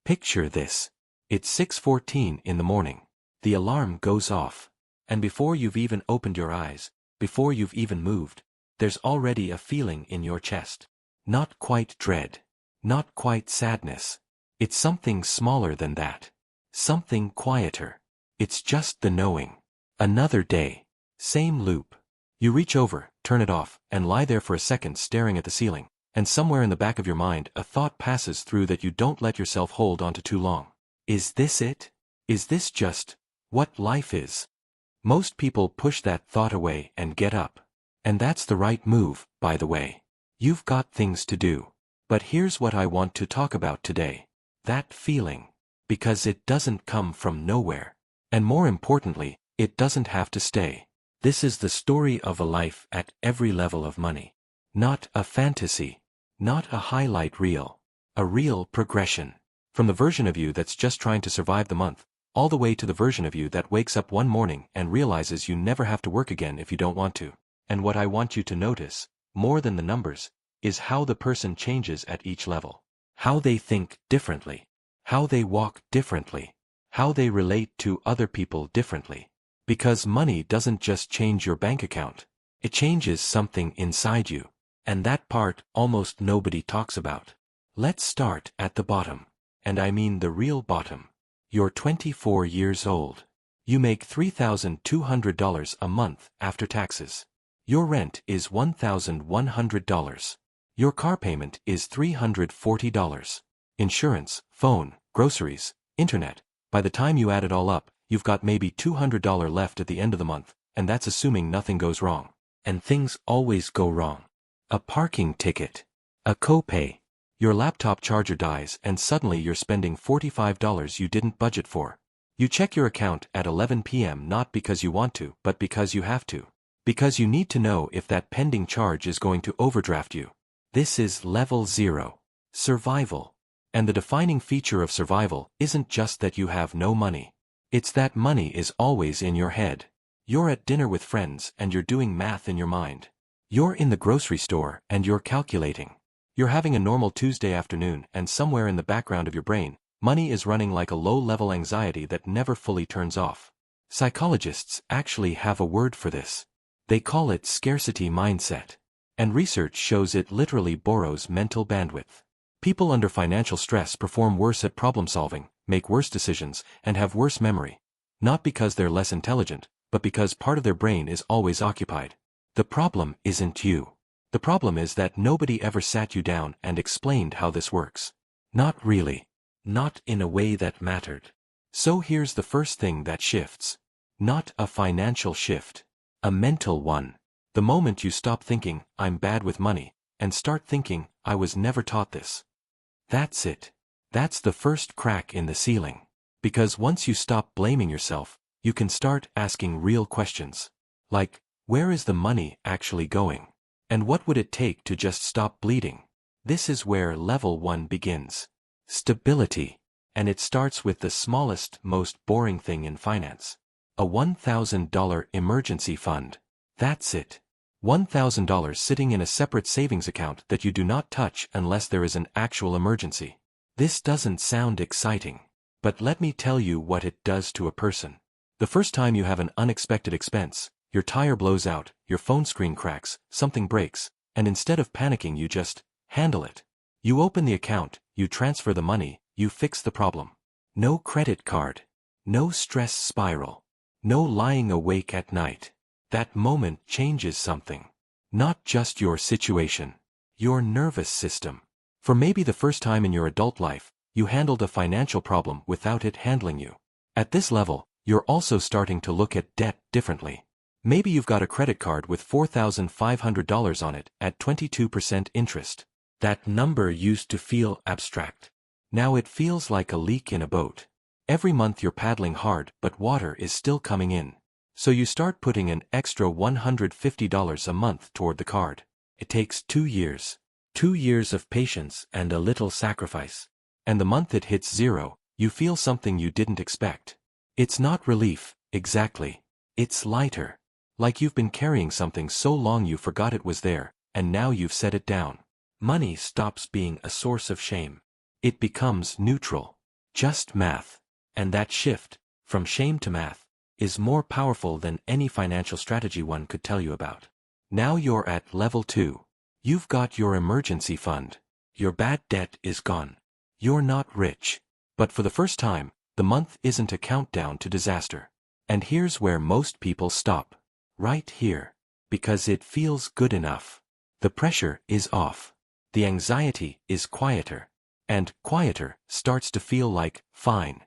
Picture this. It's 6:14 in the morning. The alarm goes off. And before you've even opened your eyes, before you've even moved, there's already a feeling in your chest. Not quite dread. Not quite sadness. It's something smaller than that. Something quieter. It's just the knowing. Another day. Same loop. You reach over, turn it off, and lie there for a second staring at the ceiling, and somewhere in the back of your mind a thought passes through that you don't let yourself hold onto too long. Is this it? Is this just what life is? Most people push that thought away and get up. And that's the right move, by the way. You've got things to do. But here's what I want to talk about today. That feeling. Because it doesn't come from nowhere. And more importantly, it doesn't have to stay. This is the story of a life at every level of money. Not a fantasy. Not a highlight reel. A real progression. From the version of you that's just trying to survive the month, all the way to the version of you that wakes up one morning and realizes you never have to work again if you don't want to. And what I want you to notice, more than the numbers, is how the person changes at each level. How they think differently. How they walk differently. How they relate to other people differently. Because money doesn't just change your bank account. It changes something inside you. And that part almost nobody talks about. Let's start at the bottom. And I mean the real bottom. You're 24 years old. You make $3,200 a month after taxes. Your rent is $1,100. Your car payment is $340. Insurance, phone, groceries, internet. By the time you add it all up, you've got maybe $200 left at the end of the month, and that's assuming nothing goes wrong. And things always go wrong. A parking ticket. A copay. Your laptop charger dies and suddenly you're spending $45 you didn't budget for. You check your account at 11 p.m. not because you want to, but because you have to. Because you need to know if that pending charge is going to overdraft you. This is level 0. Survival. And the defining feature of survival isn't just that you have no money. It's that money is always in your head. You're at dinner with friends and you're doing math in your mind. You're in the grocery store and you're calculating. You're having a normal Tuesday afternoon and somewhere in the background of your brain, money is running like a low-level anxiety that never fully turns off. Psychologists actually have a word for this. They call it scarcity mindset. And research shows it literally borrows mental bandwidth. People under financial stress perform worse at problem solving, make worse decisions, and have worse memory. Not because they're less intelligent, but because part of their brain is always occupied. The problem isn't you. The problem is that nobody ever sat you down and explained how this works. Not really. Not in a way that mattered. So here's the first thing that shifts. Not a financial shift. A mental one. The moment you stop thinking, I'm bad with money, and start thinking, I was never taught this. That's it. That's the first crack in the ceiling. Because once you stop blaming yourself, you can start asking real questions. Like, where is the money actually going? And what would it take to just stop bleeding? This is where level 1 begins. Stability. And it starts with the smallest, most boring thing in finance. A $1,000 emergency fund. That's it. $1,000 sitting in a separate savings account that you do not touch unless there is an actual emergency. This doesn't sound exciting. But let me tell you what it does to a person. The first time you have an unexpected expense, your tire blows out, your phone screen cracks, something breaks, and instead of panicking you just handle it. You open the account, you transfer the money, you fix the problem. No credit card. No stress spiral. No lying awake at night. That moment changes something. Not just your situation. Your nervous system. For maybe the first time in your adult life, you handled a financial problem without it handling you. At this level, you're also starting to look at debt differently. Maybe you've got a credit card with $4,500 on it at 22% interest. That number used to feel abstract. Now it feels like a leak in a boat. Every month you're paddling hard, but water is still coming in. So you start putting an extra $150 a month toward the card. It takes 2 years. 2 years of patience and a little sacrifice. And the month it hits 0, you feel something you didn't expect. It's not relief, exactly. It's lighter. Like you've been carrying something so long you forgot it was there, and now you've set it down. Money stops being a source of shame. It becomes neutral. Just math. And that shift, from shame to math, is more powerful than any financial strategy one could tell you about. Now you're at level 2. You've got your emergency fund. Your bad debt is gone. You're not rich. But for the first time, the month isn't a countdown to disaster. And here's where most people stop. Right here. Because it feels good enough. The pressure is off. The anxiety is quieter. And quieter starts to feel like fine.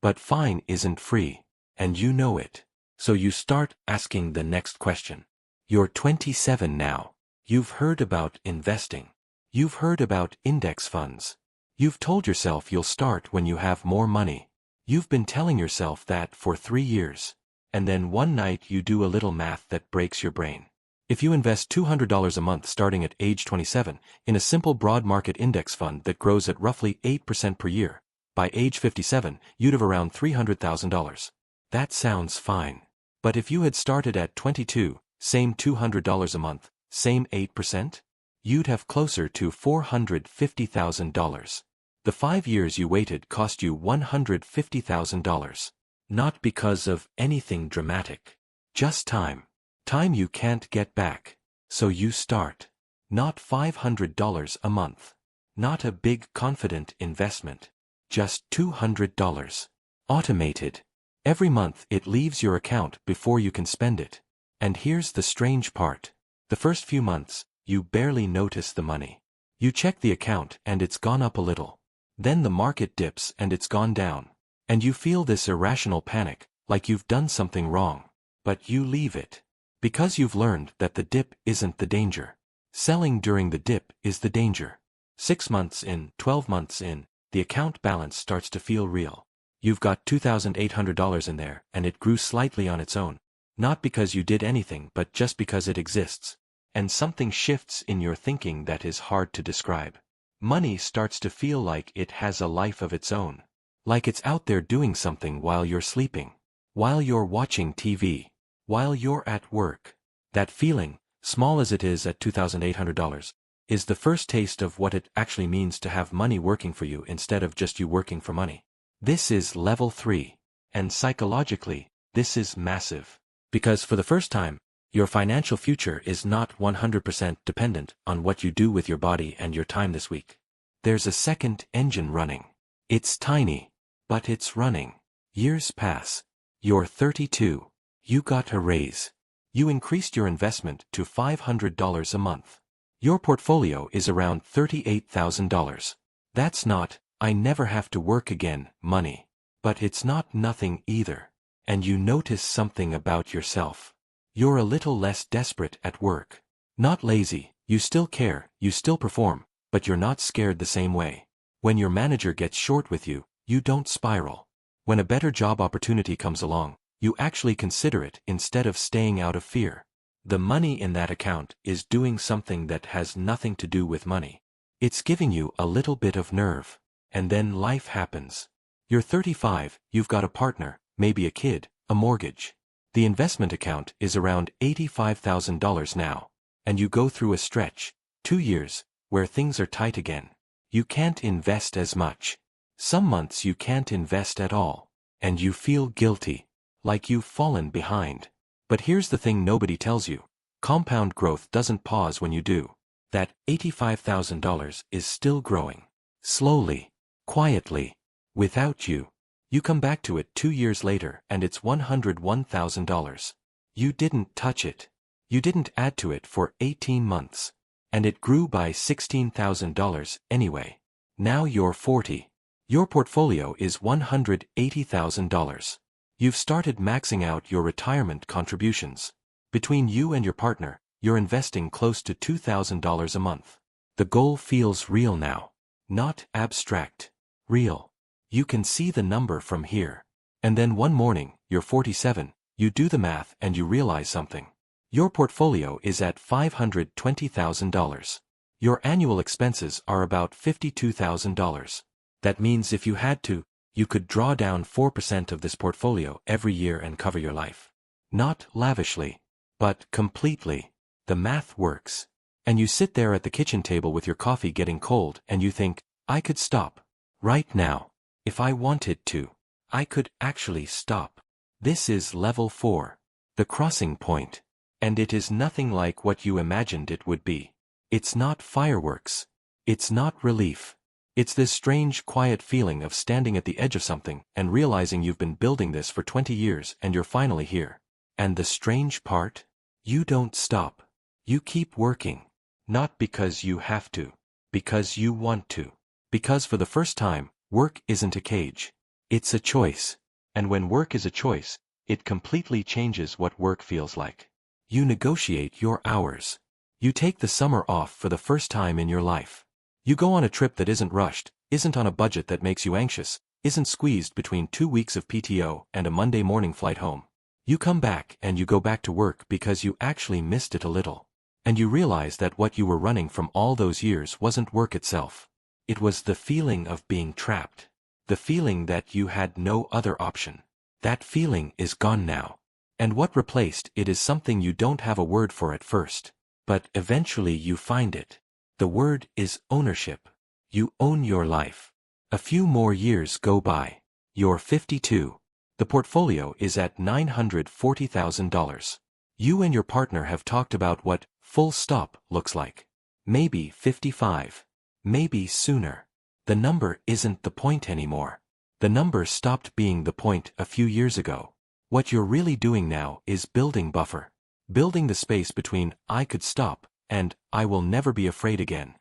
But fine isn't free. And you know it. So you start asking the next question. You're 27 now. You've heard about investing. You've heard about index funds. You've told yourself you'll start when you have more money. You've been telling yourself that for 3 years. And then one night you do a little math that breaks your brain. If you invest $200 a month starting at age 27 in a simple broad market index fund that grows at roughly 8% per year, by age 57 you'd have around $300,000. That sounds fine. But if you had started at 22, same $200 a month, same 8%, you'd have closer to $450,000. The 5 years you waited cost you $150,000. Not because of anything dramatic. Just time. Time you can't get back. So you start. Not $500 a month. Not a big confident investment. Just $200. Automated. Every month it leaves your account before you can spend it. And here's the strange part. The first few months, you barely notice the money. You check the account and it's gone up a little. Then the market dips and it's gone down. And you feel this irrational panic, like you've done something wrong. But you leave it. Because you've learned that the dip isn't the danger. Selling during the dip is the danger. 6 months in, 12 months in, the account balance starts to feel real. You've got $2,800 in there, and it grew slightly on its own. Not because you did anything, but just because it exists. And something shifts in your thinking that is hard to describe. Money starts to feel like it has a life of its own. Like it's out there doing something while you're sleeping. While you're watching TV. While you're at work. That feeling, small as it is at $2,800, is the first taste of what it actually means to have money working for you instead of just you working for money. This is level 3. And psychologically, this is massive. Because for the first time, your financial future is not 100% dependent on what you do with your body and your time this week. There's a second engine running. It's tiny, but it's running. Years pass. You're 32. You got a raise. You increased your investment to $500 a month. Your portfolio is around $38,000. That's not, I never have to work again, money. But it's not nothing either. And you notice something about yourself. You're a little less desperate at work. Not lazy, you still care, you still perform, but you're not scared the same way. When your manager gets short with you, you don't spiral. When a better job opportunity comes along, you actually consider it instead of staying out of fear. The money in that account is doing something that has nothing to do with money. It's giving you a little bit of nerve. And then life happens. You're 35, you've got a partner, maybe a kid, a mortgage. The investment account is around $85,000 now. And you go through a stretch, 2 years, where things are tight again. You can't invest as much. Some months you can't invest at all. And you feel guilty. Like you've fallen behind. But here's the thing nobody tells you. Compound growth doesn't pause when you do. That $85,000 is still growing. Slowly. Quietly. Without you. You come back to it 2 years later and it's $101,000. You didn't touch it. You didn't add to it for 18 months. And it grew by $16,000 anyway. Now you're 40. Your portfolio is $180,000. You've started maxing out your retirement contributions. Between you and your partner, you're investing close to $2,000 a month. The goal feels real now. Not abstract. Real. You can see the number from here. And then one morning, you're 47, you do the math and you realize something. Your portfolio is at $520,000. Your annual expenses are about $52,000. That means if you had to, you could draw down 4% of this portfolio every year and cover your life. Not lavishly, but completely. The math works. And you sit there at the kitchen table with your coffee getting cold and you think, I could stop. Right now. If I wanted to, I could actually stop. This is level 4. The crossing point. And it is nothing like what you imagined it would be. It's not fireworks. It's not relief. It's this strange, quiet feeling of standing at the edge of something and realizing you've been building this for 20 years and you're finally here. And the strange part? You don't stop. You keep working. Not because you have to. Because you want to. Because for the first time, work isn't a cage. It's a choice. And when work is a choice, it completely changes what work feels like. You negotiate your hours. You take the summer off for the first time in your life. You go on a trip that isn't rushed, isn't on a budget that makes you anxious, isn't squeezed between 2 weeks of PTO and a Monday morning flight home. You come back and you go back to work because you actually missed it a little. And you realize that what you were running from all those years wasn't work itself. It was the feeling of being trapped. The feeling that you had no other option. That feeling is gone now. And what replaced it is something you don't have a word for at first. But eventually you find it. The word is ownership. You own your life. A few more years go by. You're 52. The portfolio is at $940,000. You and your partner have talked about what full stop looks like. Maybe 55. Maybe sooner. The number isn't the point anymore. The number stopped being the point a few years ago. What you're really doing now is building buffer. Building the space between I could stop and I will never be afraid again.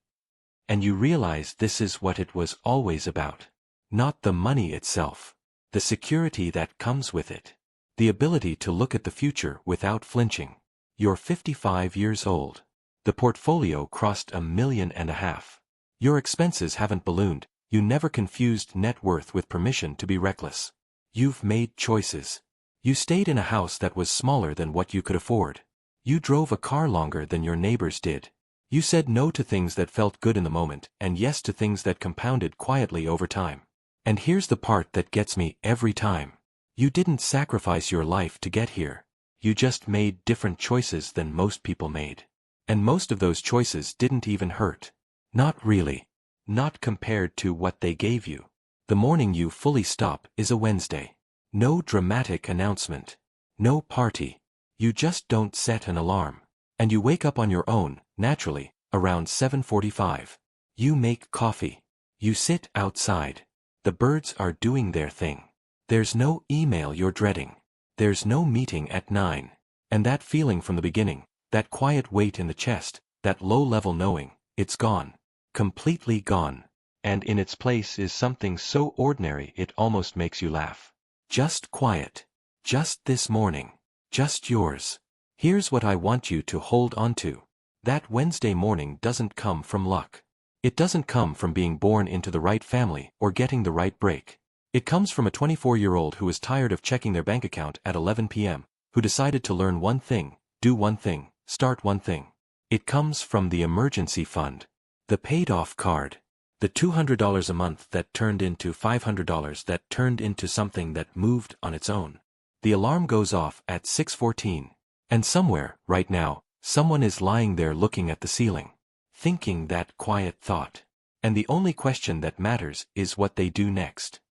And you realize this is what it was always about. Not the money itself. The security that comes with it. The ability to look at the future without flinching. You're 55 years old. The portfolio crossed $1.5 million. Your expenses haven't ballooned. You never confused net worth with permission to be reckless. You've made choices. You stayed in a house that was smaller than what you could afford. You drove a car longer than your neighbors did. You said no to things that felt good in the moment and yes to things that compounded quietly over time. And here's the part that gets me every time. You didn't sacrifice your life to get here. You just made different choices than most people made. And most of those choices didn't even hurt. Not really. Not compared to what they gave you. The morning you fully stop is a Wednesday. No dramatic announcement. No party. You just don't set an alarm. And you wake up on your own, naturally, around 7:45. You make coffee. You sit outside. The birds are doing their thing. There's no email you're dreading. There's no meeting at 9. And that feeling from the beginning, that quiet weight in the chest, that low-level knowing, it's gone. Completely gone. And in its place is something so ordinary it almost makes you laugh. Just quiet. Just this morning. Just yours. Here's what I want you to hold on to. That Wednesday morning doesn't come from luck. It doesn't come from being born into the right family or getting the right break. It comes from a 24-year-old who is tired of checking their bank account at 11 p.m., who decided to learn one thing, do one thing, start one thing. It comes from the emergency fund. The paid-off card. The $200 a month that turned into $500 that turned into something that moved on its own. The alarm goes off at 6:14. And somewhere, right now, someone is lying there looking at the ceiling. Thinking that quiet thought. And the only question that matters is what they do next.